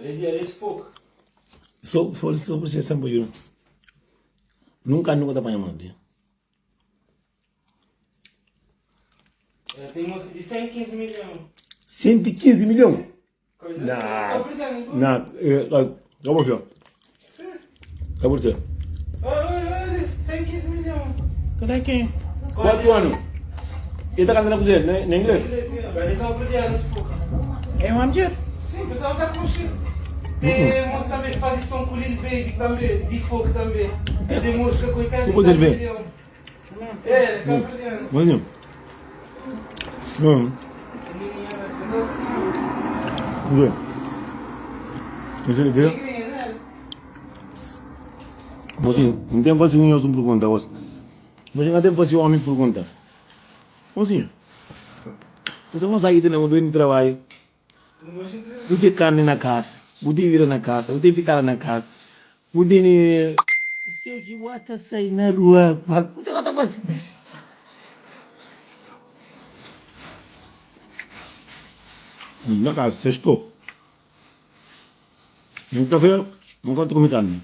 É de fogo. Só você sempre nunca tá apanhando. Tem música de 115 milhões. 115 milhões? Não. Não, acabou já. Acabou já. Olha, 115 milhões. Cadê quem? 4 anos. Ele tá cantando na cozinha, em inglês? Vai de Cabo Verdeano de fogo. É um amor. Sim, o pessoal está com cheiro. Tem moça também que faz som com Lil Baby também, de fogo também. Tem música com Icaro. Depois ele vem. É, Cabo Verdeano. Mas não. Não. Mas ele veio. Mas não tem para se unir uma pergunta hoje. Mas não tem para se homem pergunta. Assim, você vai sair de novo do trabalho. Você tem carne na casa, você tem vida na casa, você tem ficar na casa. Você tem... Se eu te botar sair na rua, você vai estar fazendo. Na casa, você estou. No café, não conto comer carne.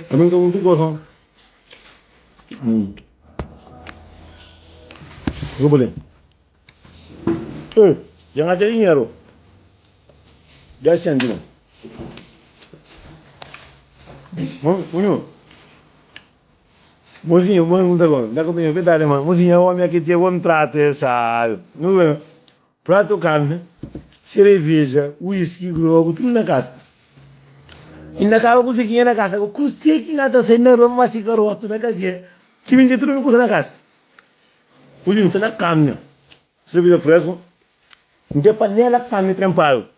A mim que eu não gosto. Eu boleh. Jangan ada dinheiro. Já sendo. Punho. Mozinho, mano, tá bom. Dá comigo, verdade, mano. Mozinho, é o homem aqui tem um prato, sabe? Não é? Prato carne, cerveja, whisky, globo, tudo na casa. E na casa, cozinha na casa. Cozinha nada sem nada, mas se garoto, na casa. Que me tudo coisa na casa. Cozinha, você na carne. Cerveja fresca. Não tem panela carne trempado.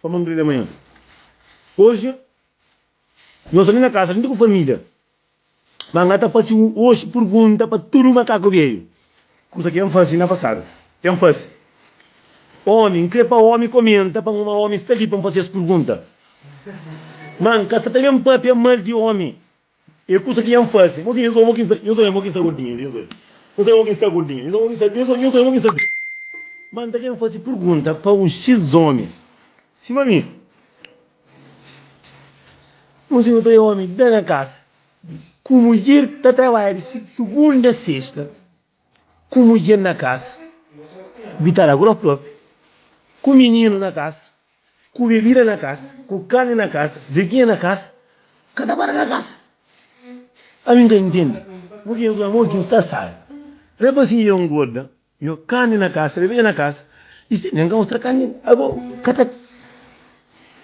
Para mandar de manhã. Hoje, nós estamos na casa, não tem com família. Mas nós estamos fazendo hoje pergunta para todo o macaco veio. Coisa que é um fácil na passada. É um fácil. Homem, que para homem comenta, para um homem está ali para fazer as perguntas. Mano, casa também um papel mal de homem. É coisa que é um fácil. Eu sou um pouquinho gordinho. Eu sou um pouquinho gordinho. Eu sou um pouquinho. Mano, quem fazer pergunta para um X homem. Sim, mami. Um senhor tem homem dentro da casa. Com mulher que está trabalhando segunda a sexta. Com mulher na casa. Vitar agora próprio. Com menino na casa. Com bebida na casa. Com carne na casa. Zequinha na casa. Cada barra na casa. A mim não entende. Porque eu amo que está sabe. Leva assim eu gorda. Eu carne na casa, cerveja na casa. E se ninguém mostra carne, agora, cata.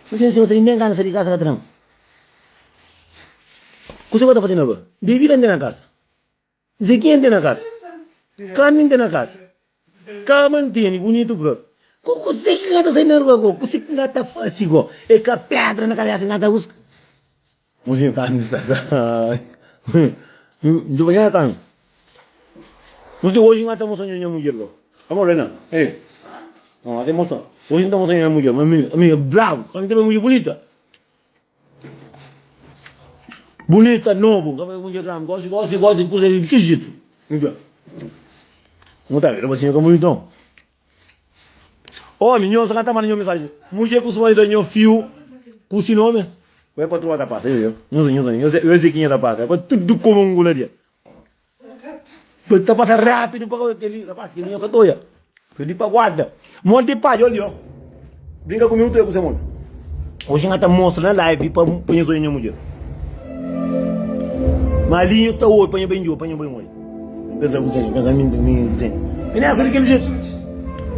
Você não tem ninguém sair de casa, catrão. O que você está fazendo agora? Bebida dentro da casa. Zequinha dentro da casa. Carne dentro da casa. Cama mantém, bonito, bro. O que você está saindo na rua, o que você está fazendo? É que a pedra na cabeça, nada busca. Você está nessa. Não vai ganhar carne. Você hoje não está mostrando nenhuma mulher, bro. Amor, Renan. Ei. Não, até mostra. Hoje não está mostrando nenhuma mulher. Amiga, bravo. A mim também é mulher bonita. Bonita, novo. Mulher grande. Gosto de coisa de que jeito. Não está vendo? Você é bonitão. Ó, menino, você não está mandando mensagem. Mulher com o seu marido fio. Com o seu nome. Vai para trocar da pasta. Eu sei quem é da pasta. É para tudo como um goleiro. Você passa rápido para aquele rapaz que nem eu estou. Pedi para guarda. Monte de pai, olha. Brinca comigo, tu é com você, mano. Hoje nós estamos mostrando na live para conhecer a minha mulher. Mas ali eu estou hoje, põe bem hoje. Pensa com você, pensa em mim. E nessa daquele jeito.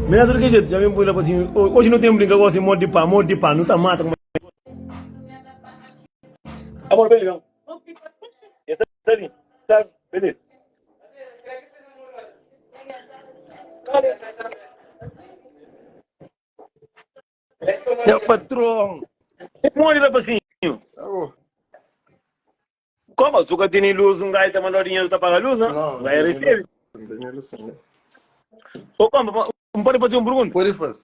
Nessa daquele jeito, já vem por lá para assim. Hoje não tem brinca com esse monte de pá, não está mata. Amor, beleza. Essa ali, tá, beleza. É o patrão. Onde rapazinho? Oh, Como? O suca tem luz, um gajo tá mandando dinheiro para pagar a luz, não? não, Vai receber. Ou como? Não pode fazer um pergunta? Pode fazer.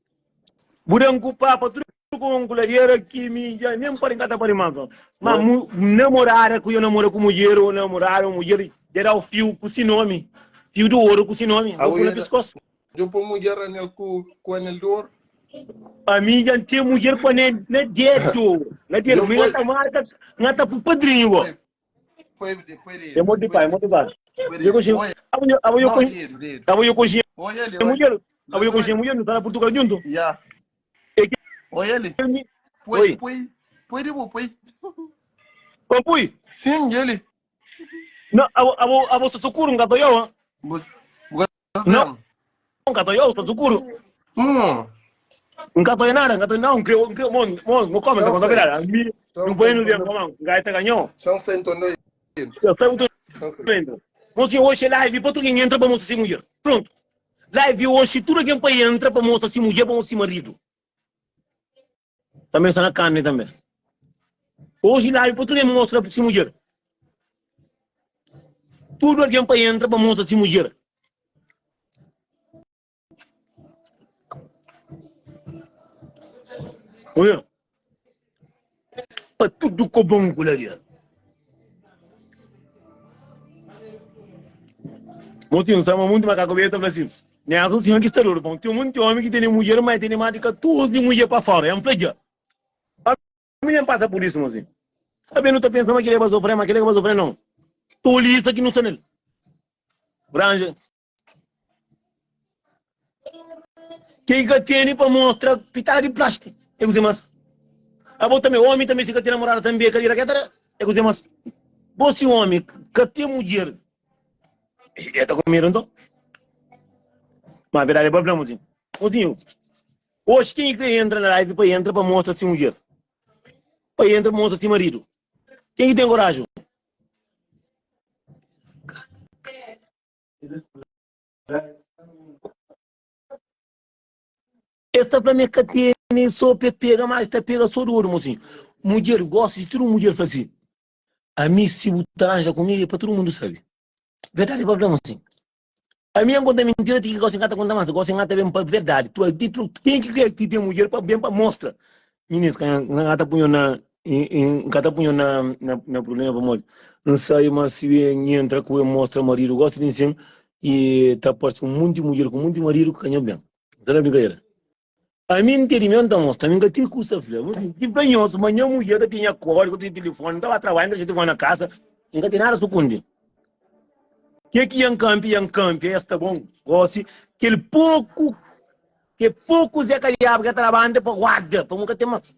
Budang culpa para tudo com um colher que me já nem pode engatar para manco. Mas namorar com eu namoro com mulher ou namorar com mulher, der o fio com seu nome. Fio do ouro com seu nome. Vou pôr no pescoço. Eu pôr mulher com el dor. A mim já tem mulher com ele na dieto. Na dieto, me ngata marca, ngata pro padrinho. Foi. É muito pai, muito pai. Eu conheço, eu conheço mulher, eu conheço mulher, não tá na Portugal junto. Já. Oi, ele. Oi. Foi. Pampui. Sim, ele. Não, a você socorro um gato eu. Não, um gato eu, tá socorro. Um gato nada, um gato não, creo, não come, tá contando nada. Não foi no dia, como, gaita ganhou. São 102. Eu sei o que eu você hoje live, para tu entra para mostrar se mulher. Pronto. Live hoje, tudo que para entra para mostrar se mulher, para mostrar marido. Também está na carne também. Hoje live, para tu mostrar se mulher. Tudo que para entra para mostrar se mulher. Olha. Para tudo que bom com ele. Motivo, sama muito macaco beta assim. Nem azul sim que está louco. Bom, tem muito homem que tem mulher, mas tem mais de 14 mulher para fora. É um pleja. A mim não passa por isso, mozinho. Sabe, não está pensando que ele vai sofrer, mas que ele vai sofrer não. Tô lista que não está nele. Branja. Quem que tem para mostrar pitada de plástico? Eu sei mais. A boa também, homem também se que tem namorada também, que ele quer. Eu sei mais. Você homem que tem mulher. É tá comigo então? Mas a verdade é problema, mozinho. Mozinho, hoje quem que entra na live para entra para mostrar se mulher? Para entra para mostrar se marido? Quem que tem coragem? Esta para mim que tem só pega, mas está pega só do ouro, mozinho. Mulher gosta de tudo, mulher faz assim. A mim se botar comigo é para todo mundo sabe. Verdade é problema, mozinho. A minha conta é mentira, tem que gostar de contar mais. Gosta de contar bem para verdade. Tu tem que criar que tem mulher para bem para mostra. Meninas, cada punho na problema para morrer. Não sai, mas se entra com ele mostra marido, gosta de dizer e tá parte um monte de mulher com um monte de marido que ganha bem. Sabe brincadeira? A mim entendimento mostra, a mim que tem custa filha. Que banhoso, manhã mulher tinha código, tinha telefone, estava trabalhando, a gente vai na casa, nunca tem nada sucundi. Que é campi, está bom. Gosto que pouco Zé Cariaba que trabalha para guarda, para nunca ter mais.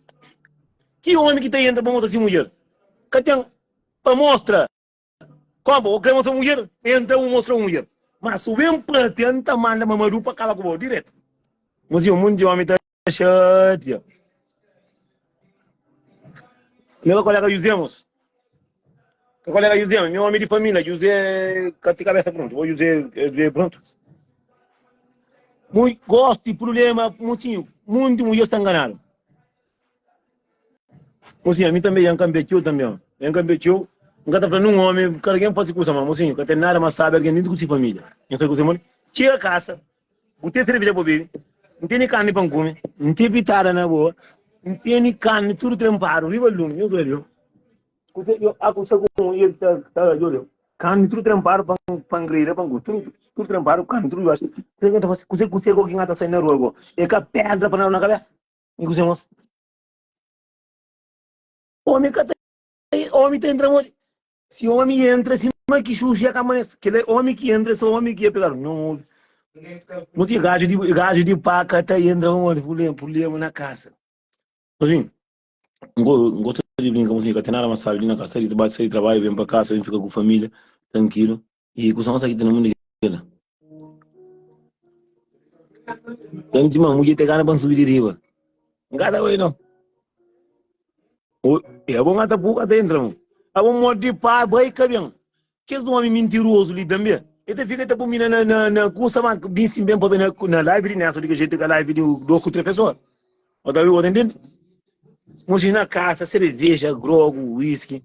Que homem que tem entra para mostrar assim mulher? Que tem para mostrar. Como? O que mostra mulher? Entra um mostra mulher. Mas se vem para tenta manda mamaru para cala com o direto. Mas o mundo de homem está chato. Meu colega Josemos. Colega José, meu homem de família, José, de cabeça pronto, vou José pronto. Muito gosto de problema, muito mulher está enganado. Mocinho, a mim também é um campeão também, é um campeão. Nunca está falando um homem, cara, quem faz coisa, mas mocinho, que tem nada, mas sabe, alguém nem de família. Não sei o que você chega a casa, não tem cerveja para beber, não tem carne para comer, não tem pitada na boa, não tem carne, tudo trempado, viva o lume, meu velho. Aku sagu ele tá jolho. Kan tudo trempar pangreira pangu. Tudo trempar kan tudo acho. Pergunta você você com quem ata sai na rua. É que pedra para na cabeça. E você mos. Homem tá entrando. Se homem entra se mas que xuxa a amanhece. Que homem que entra só homem que ia pegar. Não. Mas gajo de paca tá entra um problema na casa. Assim. Gosto de brincar com música, tem nada mais sabe, na casa de trabalho, sair trabalho, vem para casa, vem ficar com a família, tranquilo, e com nossa aqui no mundo inteiro. Tem que mulher ter gana para subir de riba. Não gada hoje não. É bom até pouco até entra, mano. É bom morder pá, vai caminhar. Que é um homem mentiroso ali também. Ele fica até por mim na cursa, mas bem sim bem para ver na live, né? Só que a gente tem live de 2 ou 3 pessoas. Outra vez, entendendo? Imagina na casa, cerveja, grogo, whisky.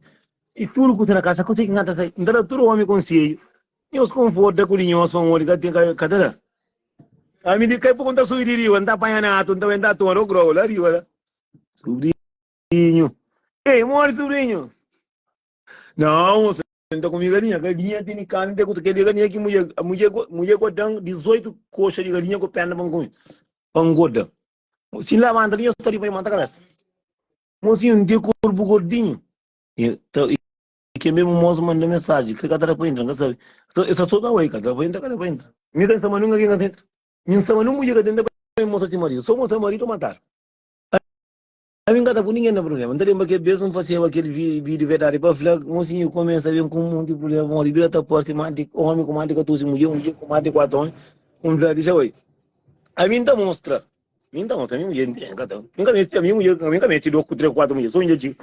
E tudo que tem na casa, consegue nada. Então, todo homem consegue. E os confortos com os vão olhar, tem cadeira. A mim, cai por conta subir de rio, anda apanhando, então anda todo o grogo, lá rio, lá. Sobrinho. Ei, morre, sobrinho. Não, então comigo galinha, galinha tem carne, tem que galinha que mulher godang 18 coxas de galinha com perna pão goda. Se lá manda linha só vai matar cabeça. Mozinho de corpo gordinho. Então, que mesmo moço manda mensagem, que cada para entrar, sabe? Então, essa toda a cara, vai entrar. Me dá essa manunga aqui dentro. Me ensama não mulher dentro para moça de marido. Só moça marido matar. A mim cada por ninguém não problema. Então lembra que mesmo fazer aquele vídeo verdade para falar, mocinho começa a ver com um monte de problema, uma libera tá por cima de homem com mais de 14 mulher com mais de 4 anos, deixa eu ir. A mim tá mostra. Mim tá mostra, a minha mulher não tem, cada. Nunca me tirou com 3 4 mulheres, só um dia.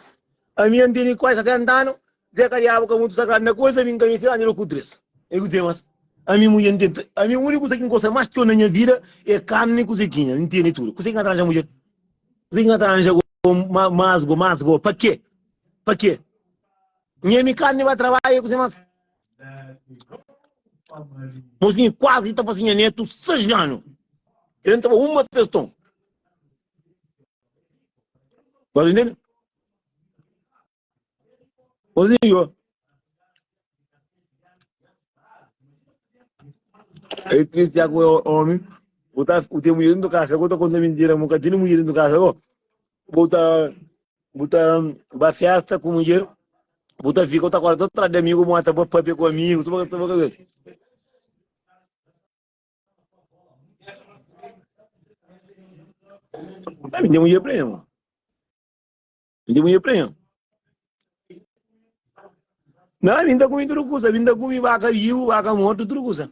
A minha não tem quase cantando, Zé Cariabo com muito sagrado na coisa, mim também tirou com 3. Eu tenho mais. A minha mulher não tem, a minha única coisa que gosta mais que eu na minha vida é carne e cozinha, não tem tudo. Cozinha atrás da mulher. Cozinha atrás da masgo, para quê? Para quê? Minha carne vai trabalhar com mas mozinho quase está fazendo neto 6 anos. Ele estava uma questão. Pode entender? Mozinho. É triste agora homem. O teu mulher no casa, agora quando mentira, nunca tinha mulher no casa, Buta ba festa com mulher, buta fica outra coisa, outra de amigo, mata para fazer com amigo, só para fazer. Tá me deu mulher para ele. Me deu mulher para ele. Não, vinda com tudo coisa, vinda com vaca viu, vaca morto, tudo coisa.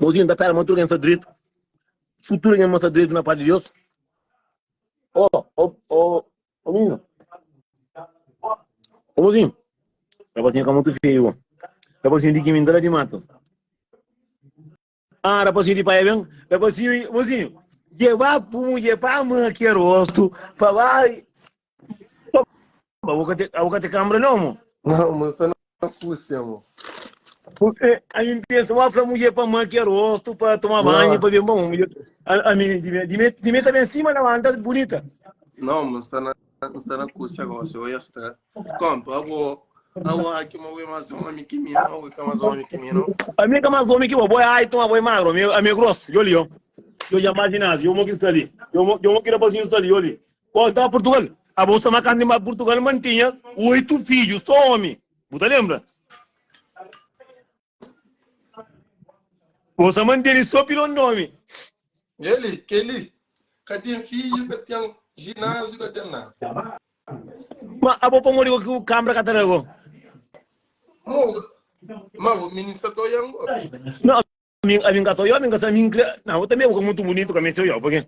Mozinho da pera, muito ganha direito. Futuro ganha massa direito na parte de Deus. Menino. Mozinho. Rapazinho que é muito feio. Rapazinho de que me dá de mato. Rapazinho de pai, bem? Rapazinho, mozinho. Llevar mulher para mãe que é rosto. Para vai. A boca de câmera não, amor? Não, mas você não fosse, amor. Porque a gente pensa, uma mulher para mãe que é rosto, para tomar banho, para ver bom. A minha de mim também em cima da banda bonita. Não, mas está na custa agora, se eu ia estar. Como, agora aqui uma vez mais um homem que me não, mais um homem que me não. A minha mais homem que boy, ai, toma boy magro, a minha grosso, eu li, eu imagino, eu vou que ali, eu vou que rapazinho está ali, eu li. Tá Portugal, a bolsa marcando de Portugal mantinha 8 filhos, só homem, você lembra? Você mantém só pelo nome. Ele, que tem filho, que tem ginásio, que tem nada. Mas a boca morreu com o câmera que atragou. Mas o ministro está olhando. Não, a minha gato, não, eu também vou muito bonito com a minha senhora, porque...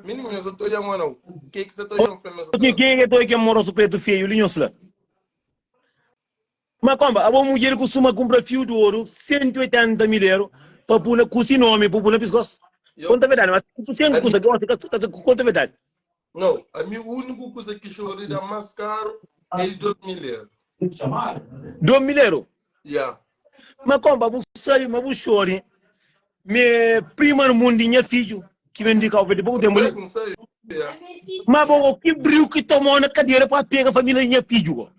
Menino, eu estou olhando, não. O que você está olhando? Quem é que é moroso preto feio, linhos lá? Mas como, a boa mulher costuma comprar fio de ouro, 180 mil euros, para pôr na cozinha homem, para pôr na pescoço. Conta a verdade, mas tu tem custa, conta a verdade. Não, a minha única coisa que chorei da mais caro é 2 mil euros. 2 mil euros? Yeah. Mas como, você chore, minha prima no mundo, minha filho, que vem de cá, vai de bom tempo. Mas o que brilho que tomou na cadeira para pegar a família minha filho?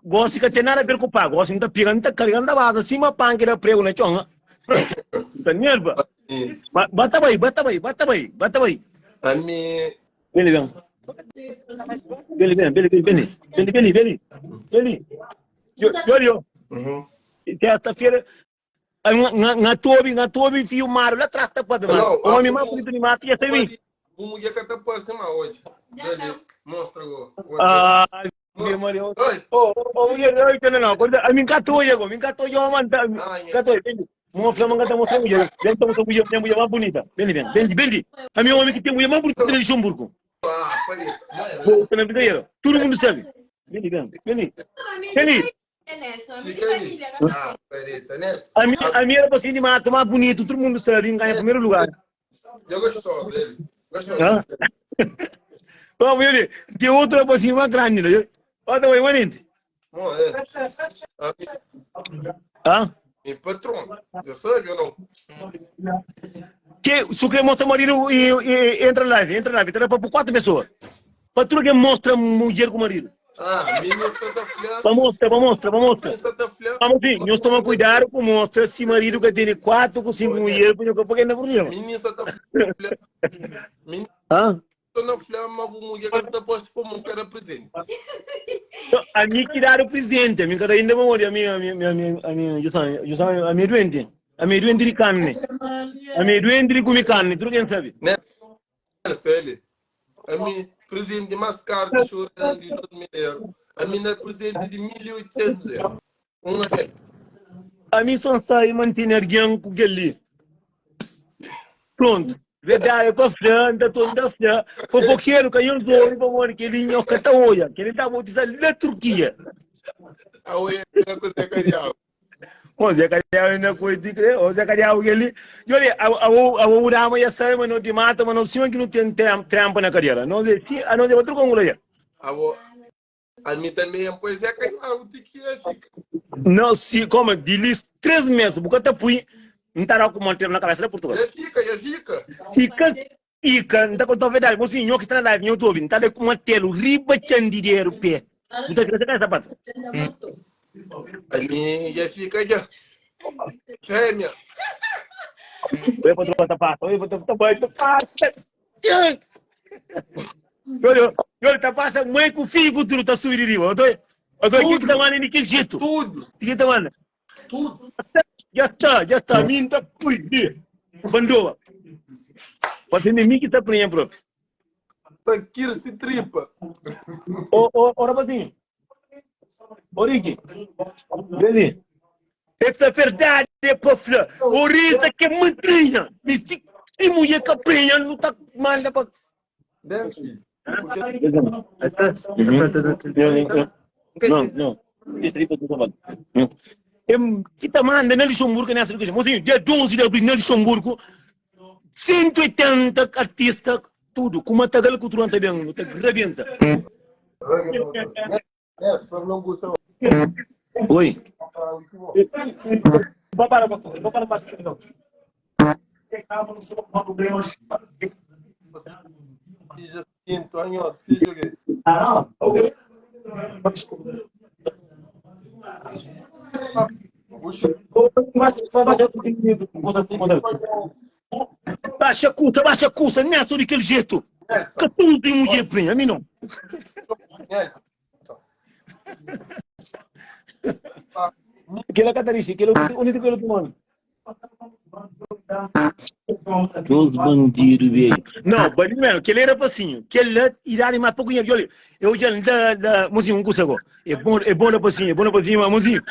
Gosto que tem nada a ver com o pago, gosto de estar pegando, está carregando a base, acima pão que era prego na chonga. Está nerva. Bata bem. A minha... Beli. Yo. Terça-feira, Ngatobi, fio maro, lá atrás, tá para ver, mano. O homem mais bonito de mato, ia ser mim. O mulher que está por cima hoje. Mostra agora. Meu marido. Não. A mim catou eu, mano. Catou, vem. Mostra, mulher. Vem, tem mulher mais bonita. Vem. A minha homem que tem mulher mais bonita de Luxemburgo. Todo mundo sabe. Vem. A minha era para de mato, mais bonito, todo mundo sabe, ganha em primeiro lugar. Eu gosto dele. Vamos ver, tem outra para cima grande, né? Olha o imanente. Meu patrão, eu sei ou não? Que sucre mostra marido e entra live, entra para 4 pessoas. Para tudo que mostra mulher com marido. Menino Santa Flor. Para mostra. Menino Santa Flor. Vamos sim, nós tomamos cuidado com mostra se marido que tem 4 ou 5 mulheres, porque não é problema. Menino Santa Flor. Menino Santa Flor, mas o mulher que está posto para um cara presente. A mim que dar o presente, a mim que ainda memória, a minha doente. A minha doente de carne. A minha doente de comer carne, tudo quem sabe? Né? Sério. A minha presente mais caro que chorando de 2.000 euros. A minha é presente de 1.800 euros. A mim só sai manter alguém com aquele. Pronto. Verdade, para frente, toda frente. Fofoqueiro, que eu dou, para morrer, que ele não cata olha, que ele está botando na Turquia. A olha é coisa carial. O Zé Carial ainda foi de crer, o Zé Carial ele, olha, a urama já sai, mas não te mata, mas não se que não tem trampa na carreira, não sei se, a não ser outro como ele. A mim também é pois é carial, o que fica. Não se como de list 3 meses, porque eu fui, não está com manter na cabeça de Portugal. Já fica. Fica, não está com a verdade, mas que está na live, não estou ouvindo, está com manter o riba chandideiro pé. Não está com essa passa. A mim já fica já. Fêmea. Oi, para trocar passa. Oi, para trocar passa. Olha, tá passa mãe com filho com tudo tá subindo de riba. Eu tô aqui que tá mandando de que jeito? Tudo. Que tá mandando? Tudo. Já está, minha tá pude. Bandoa. Pode nem mim que tá preenchendo próprio. Taquira se tripa. Ô, rapazinho. Origi, vedi? Essa verdade é para falar. O Rita que é mantrinha. Se mulher caprinha, não está mal. Desce. Não. Kita manda na Luxemburgo nessa educação. Mozinho, dia 12 de abril na Luxemburgo, 180 artistas, tudo. Com uma tagala cultural também, tá rebenta. Oi. Vou para não. Baixa custa, não é só daquele jeito. Que tudo tem mulher prenda, a mim não. Aquela Catarina, aquele onde que ele tomou? Dos bandidos, velho. Não, bandido mesmo, que ele era facinho. Que ele irá mais pouco. Eu já da mozinho, agora. É bom na facinho, mas mozinho.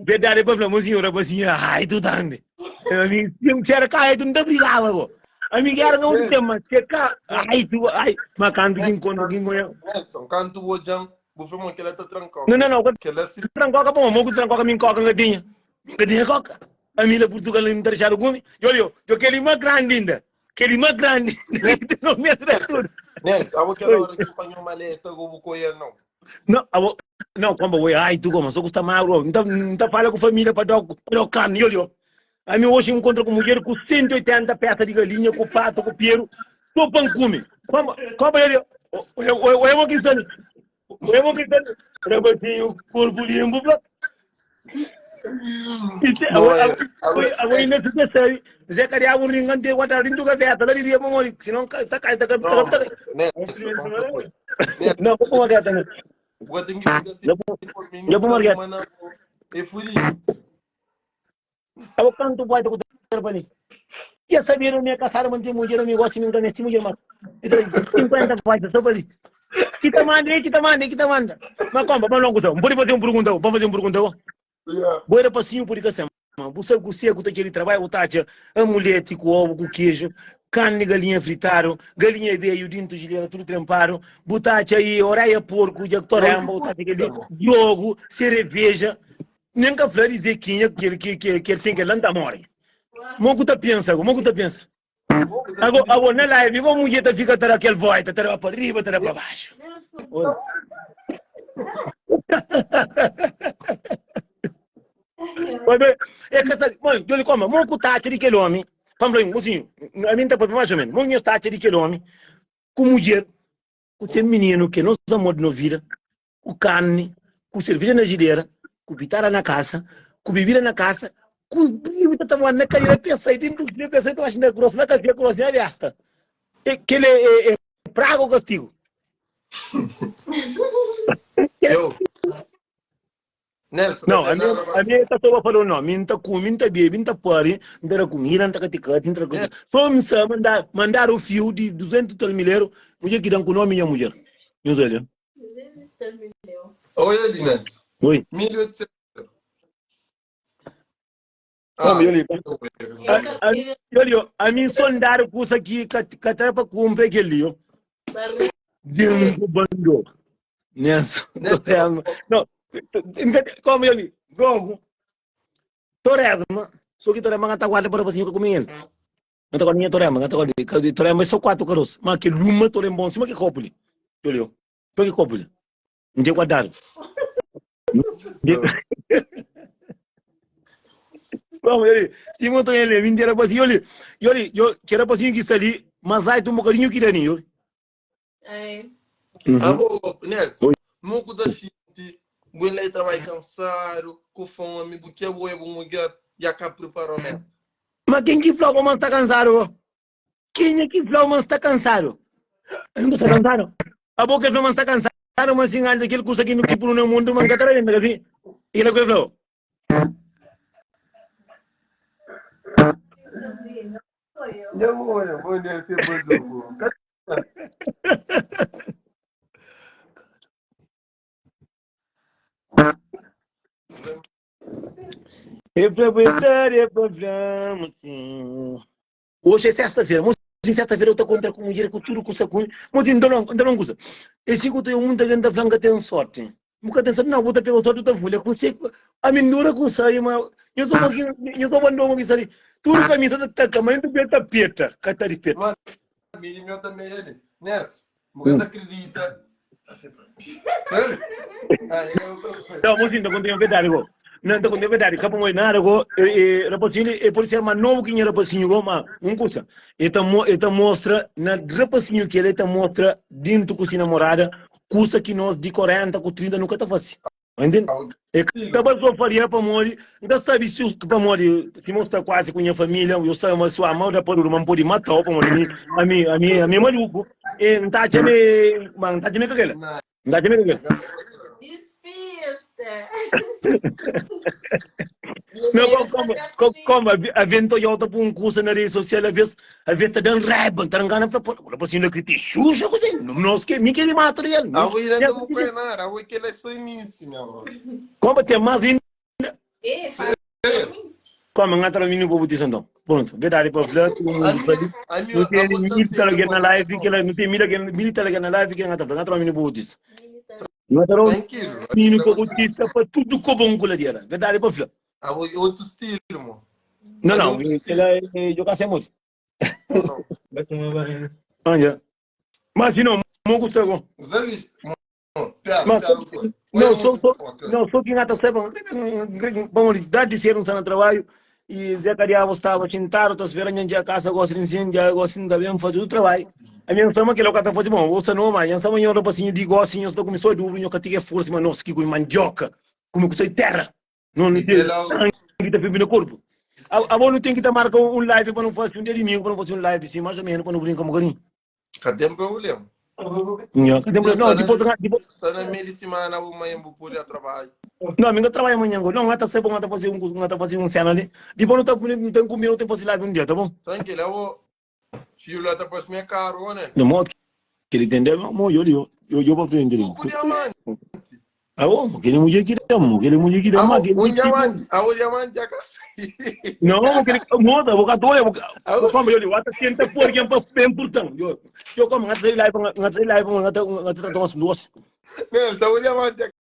Verdade, é para falar, mozinho, era facinho. Ai, tu também. Se eu quero cair, tu não te brigava, agora. A minha guerra não tem mais. Ai, mas canto quem conhece. Canto o Jam. Bufamos que ela está trancada. Não. Que ela se trancada, bom, mogo trancada, minha coca, gatinha. Gatinha coca. A minha Portugal não interessa o gume. Eu quero uma grande ainda. Quero uma grande. Não me atreve tudo. Neto, aquela hora que apanhou maleta, eu vou correr, não. Não, como eu, ai, tu como, só custa mais, não tá falando com a família para dar carne, olha. A minha hoje encontro com mulher com 180 peças de galinha, com pato, com piero, só pão come. Como ele, eu vou que estando. Trabalhinho, corpo limpo, agora ainda se percebe, Zé Carial, um ringante, o outro rindo café, tá ali, ia morrer, senão tá caindo, não, vou pôr uma também. Vou ter que ficar assim, eu vou marcar. É furi. Eu canto vai do trabalho. E sabia não me casar, manter mulher, me gosta, me dá mulher, mas 50 vai, só para ali. Kita manda. Mas como? Mas não gostou. Pode fazer um perguntão. Boa passinho por isso. Você gosta de aquele trabalho, o tacha, a mulher com ovo, com queijo, carne, galinha fritado, galinha veio dentro de tudo trempado, botacha aí, oraia porco, jactoramba, botacha aquele jogo, cerveja, nem que flor dizer que ele sem que lanta morre. Mogo tá pensa. Agora na live, vamos mulher fica até aquele voita, até para arriba, até para baixo. É que mãe, eu lhe como, muito tacho daquele homem, Vamos lá, mozinho, a mim tá para mais ou menos. Mozinho está a ter que homem, com mulher, com ser menino que nós amor de vida, com carne, com cerveja na gileira, com pitara na casa, com bebida na casa, com bebida também na cadeira, pensa aí, dentro do pensa aí, tu acha na grossa, na café, grossa, é esta. Que ele é praga ou castigo? Eu. Nelson, Não, a minha está só falando, não, minta com, minta bebê, minta pari, minta comida, minta caticate, minta coisa. Só me sabe mandar o fio de 200 tal milheiro, mulher que dá com nome minha mulher. Meu Deus. Oi, ali, Nelson. Oi. 1800. A mim sondar custa aqui, catrapa com um pequeno. Dentro do bando. Nelson. Não. Como ele, gogo, torema, só que torema ngata guarda para você comer. Ngata guarda minha torema, ngata guarda torema só 4 caros, mas que luma torem bom, cima que copule, olha, porque copule, não tem guardado. Como ele, se monta ele, vim era assim, olha, eu quero para assim que está ali, mas aí tu um carinho que dani, olha. Amor, Nelson, muito da gente. Mulher trabalha cansado, com fome, porque eu vou mulher e acaba preparando. Mas quem que falou que está cansado? Quem é que falou que está cansado? Não está cansado. A boca falou que está cansado, mas sim, aquele curso aqui no que por no mundo, mas está trabalhando, assim. E ele falou. Eu vou nesse bozo. Hoje é sexta-feira, mas em sexta-feira eu estou contra com mulher, com tudo, com saco, mas ainda não usa. Esse que eu tenho muita gente da flanca tem sorte. Nunca tem sorte, não, vou pegar sorte da folha, com seco, a minura com sair, mas eu sou mandou uma ali. Tudo que a minha está tamanho do peta peta, cataripeta. Mas a minha também é ele. Nelson, mulher acredita. Não, mas ainda quando eu verdade, não estou com verdade, capão aí nada, rapazinho, é por ser mais novo que rapazinho, mas não custa. Então mostra na rapazinho que ele mostra dentro da cozinha namorada, custa que nós de 40 com 30 nunca está fácil. Entende? É que acaba só faria para morrer, não sabe se para morrer, se mostra quase com a minha família, eu sei uma sua mão da por uma pode matar para morrer, a minha maluco, e não está a me, mas não está a me aquele, não está a me aquele. Não, como a vento eu estou por curso na rede social, a vez está dando raiva, está engana para assim não criticar, xuxa, não sei me quer matar ele. A Willa não vai nada, a Willa que é só início, meu. Como tem mais ainda? Como não está no povo de então. Pronto, verdade para falar. Não tem militar aqui na live, que não tem militar aqui na live, que não está no povo disso. Não está no povo disso para tudo como um coleira. Verdade para falar. A outro estilo, irmão. Não, ele é jogar sem muito. Olha, mas se não, não custa bom. Não, só que nada sabe, vamos dar de ser um sana trabalho e Zé Cariavo estava sentado, está esperando a casa, gosta de incêndio, gosta de bem fazer o trabalho. A minha fama que ele está fazendo bom, você não, mas a minha roupa assim de gosto, eu estou começando a duro, eu tenho força, mas nossa, que com mandioca, como que terra, não tem sangue que está no corpo. A bom não tem que estar marcando um live para não fazer um dia de mim, para não fazer um live assim, mais ou menos, para não brincar um bocadinho. Cadê o problema? Não, depois está na meia de semana, o mãe por ir a trabalho. Não, eu trabalho amanhã, não, está sempre bom, está fazendo um cena ali. Depois não tem comigo, não tem fazer live um dia, tá bom? Tranquilo, eu vou. Fio lá tá para minha caro, né? No modo que ele entendeu, eu vou aprender. O diamante. Ah, bom, aquele mulher que dá, aquele mulher que dá, mas o diamante, o diamante já casei. Não, aquele moda, o gato é, como eu até tenta por que é bem portanto. Eu como não sei live, não sei duas. Não, o diamante